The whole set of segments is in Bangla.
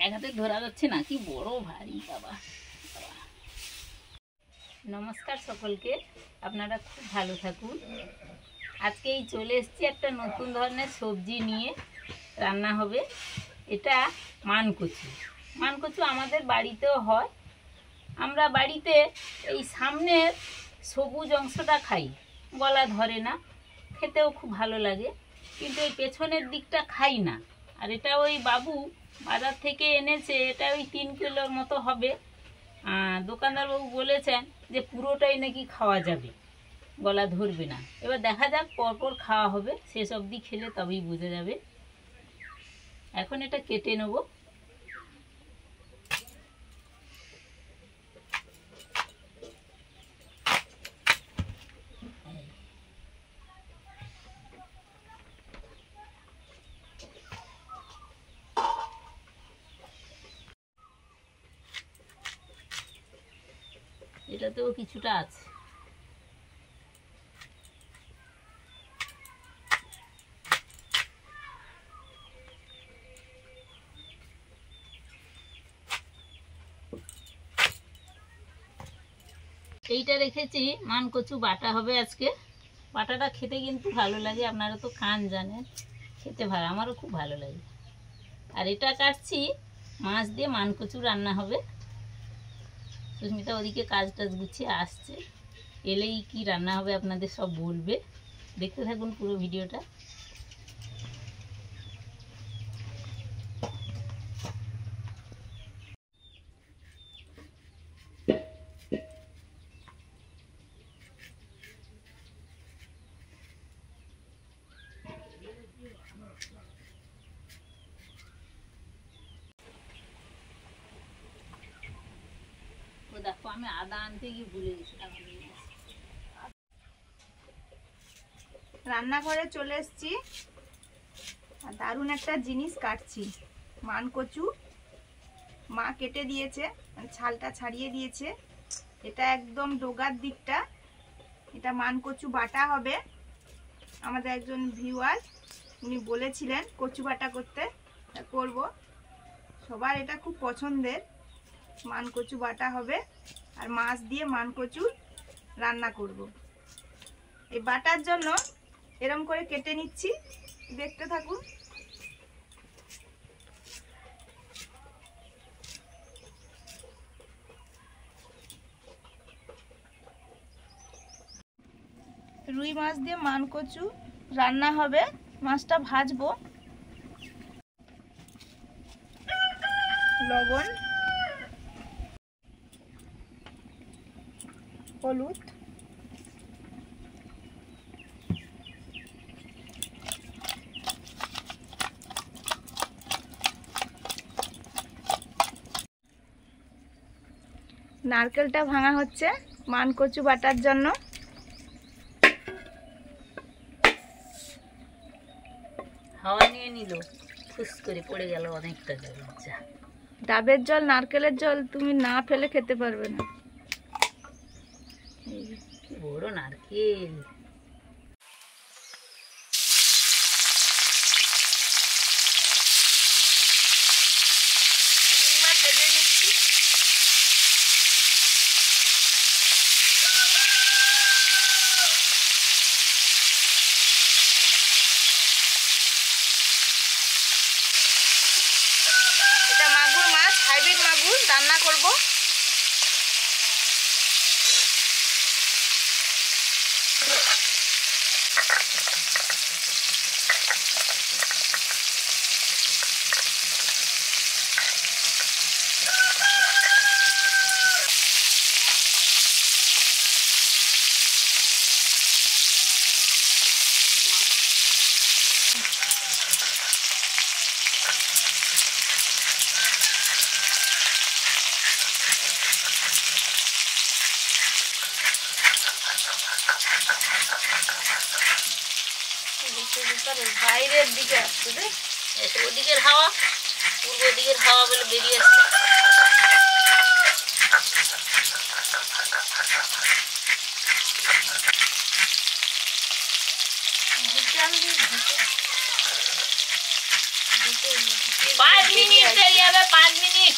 এক হাতে ধরা যাচ্ছে না, কি বড় ভারী বাবা। নমস্কার সকলকে, আপনারা খুব ভালো থাকুন। আজকে এই চলে এসেছি একটা নতুন ধরনের সবজি নিয়ে, রান্না হবে। এটা মানকচু। মানকচু আমাদের বাড়িতেও হয়। আমরা বাড়িতে এই সামনের সবুজ অংশটা খাই, গলা ধরে না, খেতেও খুব ভালো লাগে, কিন্তু এই পেছনের দিকটা খাই না। আর এটা ওই বাবু বাজার থেকে এনেছে, এটা ওই 3 কিলোর মতো হবে। দোকানদার বাবু বলেছেন যে পুরোটাই নাকি খাওয়া যাবে, গলা ধরবে না। এবার দেখা যাক, পরপর খাওয়া হবে, শেষ অবধি খেলে তবেই বোঝা যাবে। এখন এটা কেটে নেব। এটাতেও কিছুটা আছে। এইটা রেখেছি মানকচু বাটা হবে আজকে। বাটাটা খেতে কিন্তু ভালো লাগে, আপনারা তো খান জানেন, খেতে ভালো, আমারও খুব ভালো লাগে। আর এটা কাটছি মাছ দিয়ে মানকচু রান্না হবে। সুস্মিতা ওদিকে কাজ টাজ গুছিয়ে আসছে, এলেই কি রান্না হবে আপনাদের সব বলবে। দেখতে থাকুন পুরো ভিডিওটা। দেখো, আমি আদা আনতে গিয়ে ভুলে গেছি। রান্নাঘরে চলে এসেছি, আর দারুণ একটা জিনিস কাটছি। মানকচু মা কেটে দিয়েছে, মানে ছালটা ছাড়িয়ে দিয়েছে। এটা একদম ডোগার দিকটা। এটা মানকচু বাটা হবে। আমাদের একজন ভিউয়ার উনি বলেছিলেন কচু বাটা করতে, করব। সবার এটা খুব পছন্দের। মানকচু বাটা হবে আর মাছ দিয়ে মানকচু রান্না করব। এই বাটার জন্য এরম করে কেটে নিচ্ছি, দেখতে থাকুন। রুই মাছ দিয়ে মানকচু রান্না হবে। মাছটা ভাজবো। লবণ, হলুদ, নারকেলটা ভাঙা হচ্ছে মানকচু বাটার জন্য। হাওয়া নিয়ে নিল, ফুস করে পড়ে গেল অনেকটা জল। ডাবের জল, নারকেলের জল তুমি না ফেলে খেতে পারবে না। বড় নারকেল। এটা মাগুর মাছ, হাইব্রিড মাগুর, রান্না করব। বাইরের দিকে আসছে, ওদিকের হাওয়া, পূর্ব দিকের হাওয়া বলে বেরিয়ে আসছে। 5 মিনিট দেরি হবে, 5 মিনিট।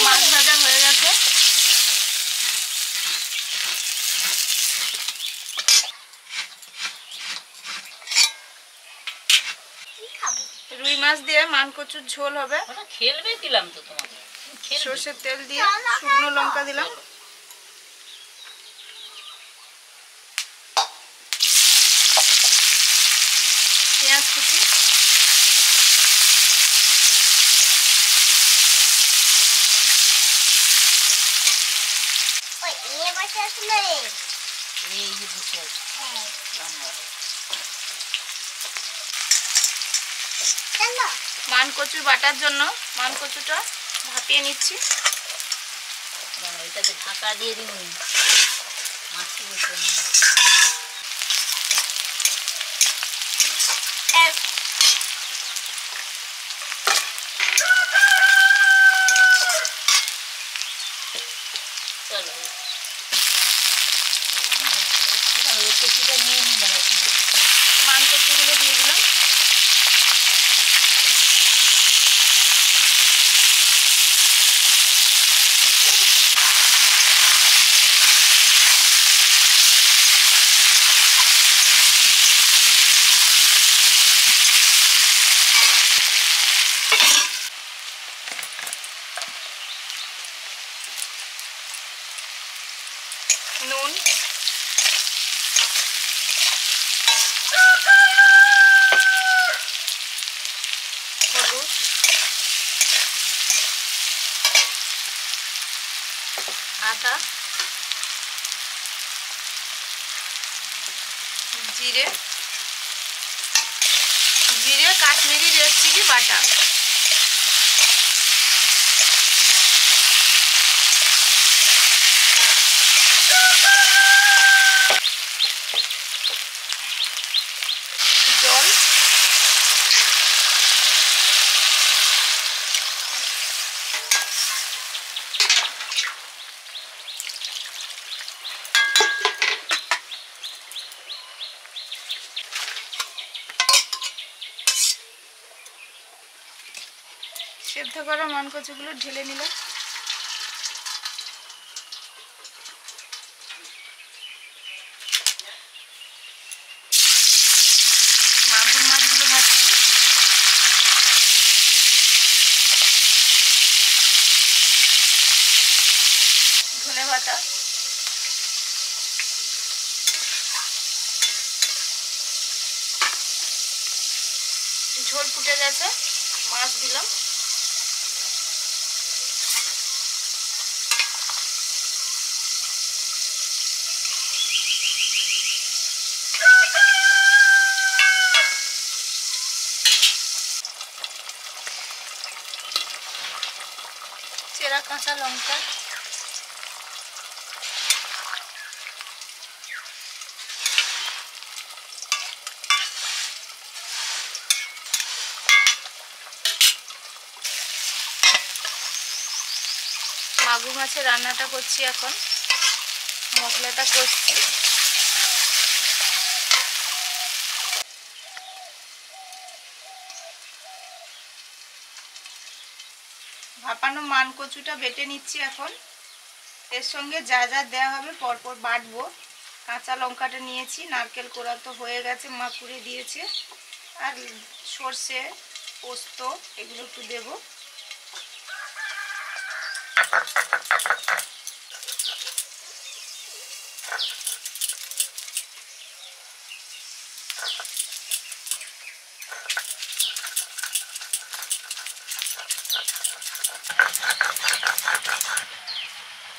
মাছ ভাজা হয়ে গেছে। রুই মাছ দিয়ে মানকচুর ঝোল হবে। ওটা খেলবে দিলাম তো তোমাকে, সর্ষের তেল দিয়ে শুকনো লঙ্কা দিলাম, পেঁয়াজ কুচি, এই যে বসে আছে লম্বা। মানকচু বাটার জন্য মানকচুটা ভাপিয়ে নিচ্ছি। এটাকে ঢাকা দিয়ে দিন, মাছি বসে না। চলো কচুটা নিয়ে নিলাম, মানকচুগুলো দিয়ে দিলাম। নুন, হলুদ, আদা, জিরে, কাশ্মীরি রেড চিলি বাটা, জল, সেদ্ধ করা মানকচুগুলো ঢেলে নিলাম। মাগুর মাছগুলো ভাজছি। ধনে পাতা, ঝোল ফুটে গেছে, মাছ দিলাম। চেরা কাঁচা লঙ্কা, মাগুর মাছের রান্নাটা করছি এখন, মশলাটা কষছি। ভাপানো মানকচুটা বেটে নিচ্ছি এখন। এর সঙ্গে যা যা দেওয়া হবে পরপর বাটবো। কাঁচা লঙ্কাটা নিয়েছি, নারকেল কোড়া তো হয়ে গেছে, মা কুড়ে দিয়েছে, আর সর্ষে, পোস্ত এগুলো একটু দেবো।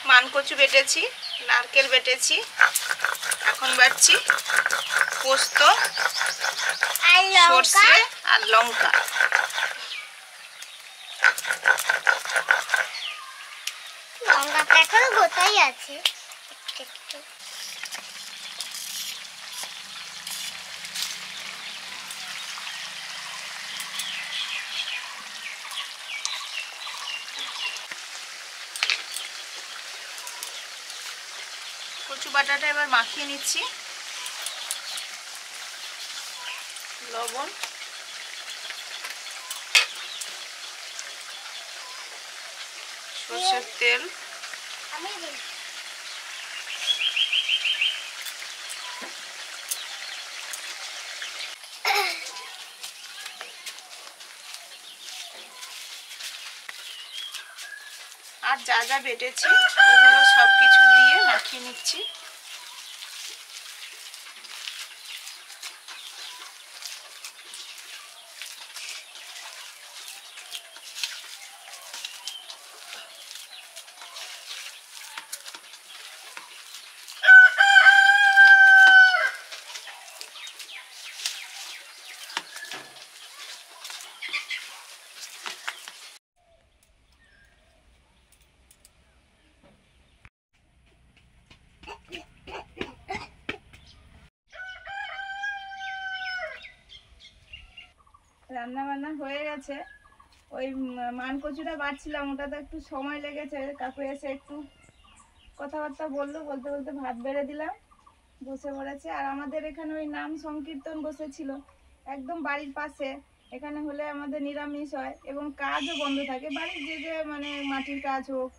মানকচু বেটেছি, নারকেল বেটেছি, এখন বাটছি পোস্ত, সর্ষে আর লঙ্কা। লঙ্কাটা এখনো গোটাই আছে। কচু বাটাটা এবার মাখিয়ে নিচ্ছি। লবণ, সরষের তেল, আমি দিই। আর যা যা বেটেছি ওগুলো সব কিছু দিয়ে মাখিয়ে নিচ্ছি। রান্না বান্না হয়ে গেছে। ওই মান কচুটা বাড়ছিলাম, ওটাতে একটু সময় লেগেছে। কাকু এসে একটু কথাবার্তা বললো, বলতে বলতে ভাত বেড়ে দিলাম, বসে পড়েছে। আর আমাদের এখানে ওই নাম সংকীর্তন বসেছিল একদম বাড়ির পাশে। এখানে হলে আমাদের নিরামিষ হয় এবং কাজও বন্ধ থাকে। বাড়ির যে যে মানে মাটির কাজ হোক,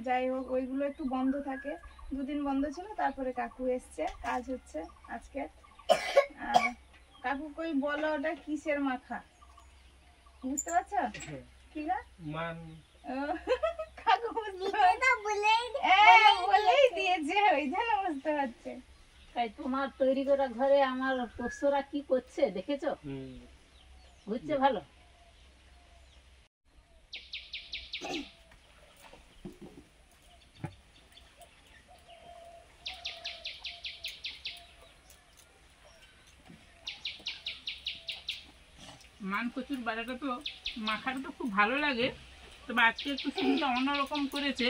যাই হোক, ওইগুলো একটু বন্ধ থাকে। দুদিন বন্ধ ছিল, তারপরে কাকু এসছে, কাজ হচ্ছে আজকে। আর কাকু কই বলো ওটা কিসের মাখা, বুঝতে পারছো? কি গা মান? কাকু বলেই দিয়েছে, ওই জন্য বুঝতে পারছে। তাই তোমার তৈরি করা ঘরে আমার পোষ্যরা কি করছে দেখেছো? বুঝছে ভালো। মান কচুর বাটাটা তো মাখাটা তো খুব ভালো লাগে, তবে আজকে একটু সিমটা অন্যরকম করেছে।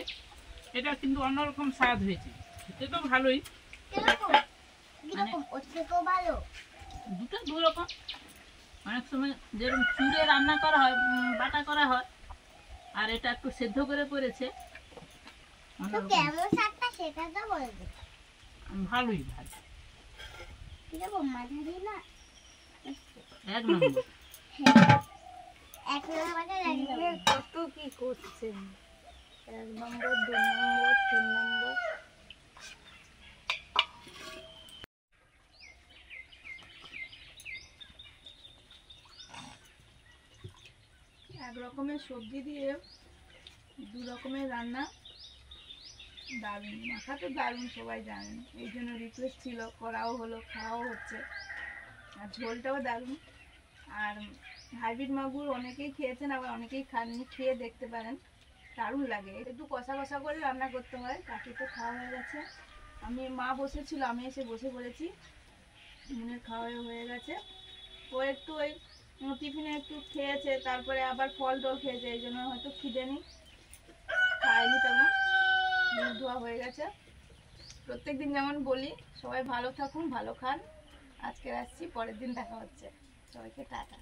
এটা কিন্তু অন্যরকম স্বাদ হয়েছে, খেতে তো ভালোই। ভালো দুটো দু রকম। অনেক সময় যেরকম চুড়ে রান্না করা হয়, বাটা করা হয়, আর এটা একটু সেদ্ধ করে করেছে। কেমন শাকটা সেটা তো বলবে। ভালোই ভালো, কিরকম মাঝারি না? এক নম্বর। এক নম্বর কত কি করছে, 1 নম্বর 2 নম্বর 3 নম্বর। এক রকমের সবজি দিয়ে 2 রকমের রান্না, দারুণ। মাখা তো দারুণ, সবাই জানেন, এই জন্য রিকোয়েস্ট ছিল, করাও হলো, খাওয়াও হচ্ছে। আর ঝোলটাও দারুণ। আর হাইব্রিড মাগুর অনেকেই খেয়েছেন, আবার অনেকেই খাননি, খেয়ে দেখতে পারেন, দারুণ লাগে। একটু কষা কষা করে রান্না করতে হয়। কাকি তো খাওয়া হয়ে গেছে, মা বসেছিল, আমি এসে বসে পড়েছি। মুনের খাওয়া হয়ে গেছে। ও একটু ওই টিফিনে একটু খেয়েছে, তারপরে আবার ফল টল খেয়েছে, এই জন্য হয়তো খিদে নেই, খায়নি তেমন। মুখ ধোয়া হয়ে গেছে। প্রত্যেকদিন যেমন বলি, সবাই ভালো থাকুন, ভালো খান। আজকে আসছি, পরের দিন দেখা হচ্ছে। সবাইকে টাটা।